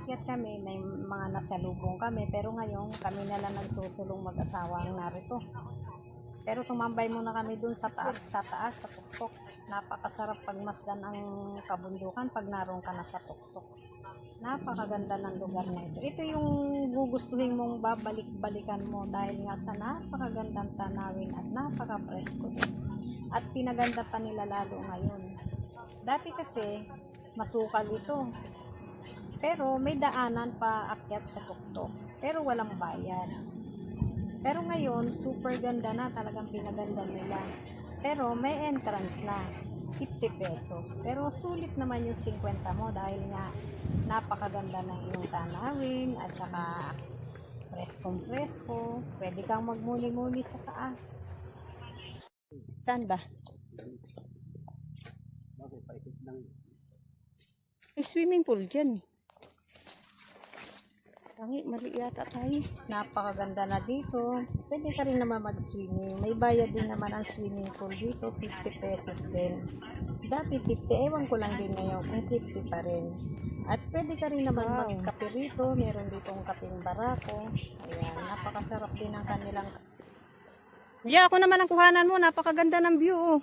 paakyat kami, may mga nasalubong kami, pero ngayon kami na lang nagsusulong mag-asawa ang narito. Pero tumambay muna kami dun sa taas, sa tuktok. Napakasarap pagmasdan ang kabundukan pag naroon ka na sa tuktok. Napakaganda ng lugar na ito. Ito yung gugustuhin mong babalik-balikan mo dahil nga sa napakagandang tanawin at napaka-presko din. At pinaganda pa nila lalo ngayon. Dati kasi masukal ito. Pero may daanan pa akyat sa tuktok. Pero walang bayad. Pero ngayon, super ganda na. Talagang pinaganda nila. Pero may entrance na. 50 pesos. Pero sulit naman yung 50 mo dahil nga napakaganda ng iyong tanawin at saka preskong-presko. Pwede kang magmuni-muni sa taas. Saan ba? May swimming pool dyan. Tangi, mali yata tayo. Napakaganda na dito. Pwede ka rin naman mag-swimming. May bayad din naman ang swimming pool dito. 50 pesos din. Dati 50. Ewan ko lang din ngayon kung 50 pa rin. At pwede ka rin naman magkape rito. Meron ditong kapeng barako. Ayan. Napakasarap din ang kanilang. Yeah, ako naman ang kuhanan mo. Napakaganda ng view. Oh.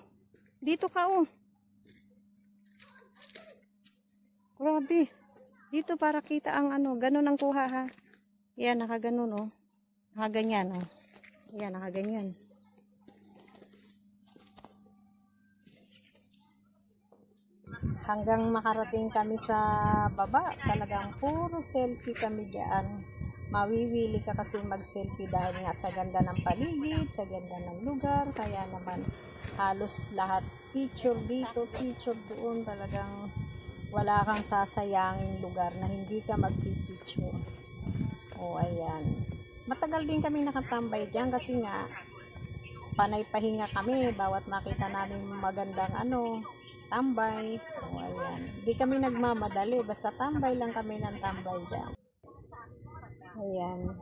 Dito ka oh. Grabe. Dito para kita ang ano, ganun ang kuha ha. Yan, nakaganon oh. Nakaganyan oh. Yan, nakaganyan. Hanggang makarating kami sa baba, talagang puro selfie kami diyan. Mawiwili ka kasi mag-selfie dahil nga sa ganda ng paligid, sa ganda ng lugar. Kaya naman halos lahat picture dito, picture doon, talagang wala kang sasayangin lugar na hindi ka magpipicture. O ayan. Matagal din kami nakatambay dyan kasi nga panay pahinga kami bawat makita namin magandang ano, tambay. O ayan. Hindi kami nagmamadali. Basta tambay lang kami ng tambay dyan. Ayan.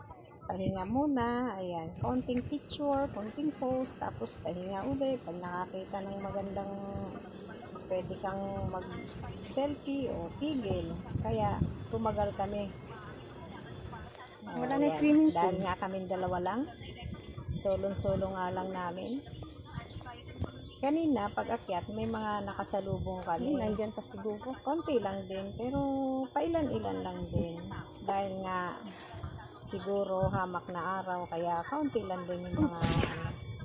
Pahinga muna. Ayan. Konting picture, konting post. Tapos pahinga ulit. Pag nakakita ng magandang pwede kang mag-selfie o pigil. Kaya tumagal kami. Wala na swimming pool. Dahil nga kami dalawa lang. Solong-solo nga lang namin. Kanina, pag akyat, may mga nakasalubong kami. Nandiyan pa siguro. Konti lang din, pero pailan-ilan lang din. Dahil nga, siguro hamak na araw, kaya kaunti lang din yung mga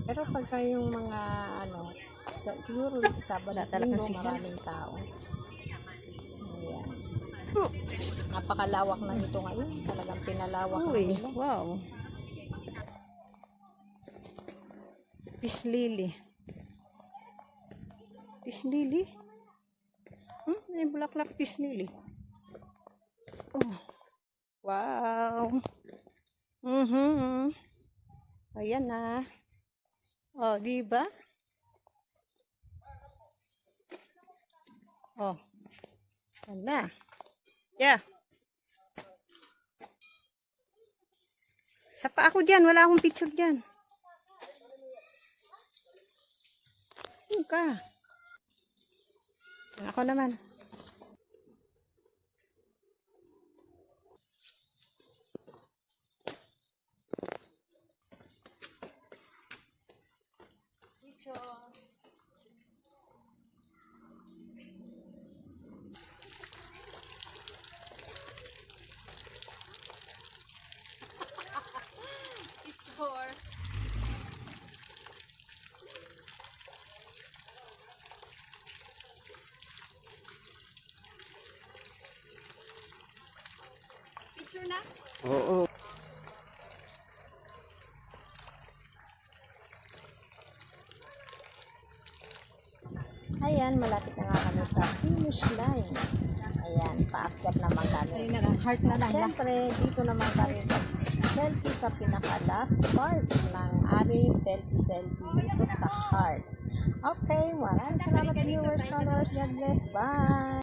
pero pagka yung mga ano, siguro Sabado at Linggo maraming tao. Ayan. Napakalawak na nito ngayon. Talagang pinalawak na nila. Wow. Fish lily. Fish lily? May bulaklak fish lily. Oh. Wow. Ayan na. Oh, di ba? Oh. Wala. Yeah. Sapa ako dyan. Wala akong picture dyan. Ka. Ako naman. Picture na? Oo. Ayan, malapit na nga kami sa finish line. Ayan, paakyat naman kami. Heart na lang. Siyempre, dito naman kami selfie sa pinaka-last part ng aming selfie dito sa heart. Okay, maraming salamat viewers, followers. God bless. Bye!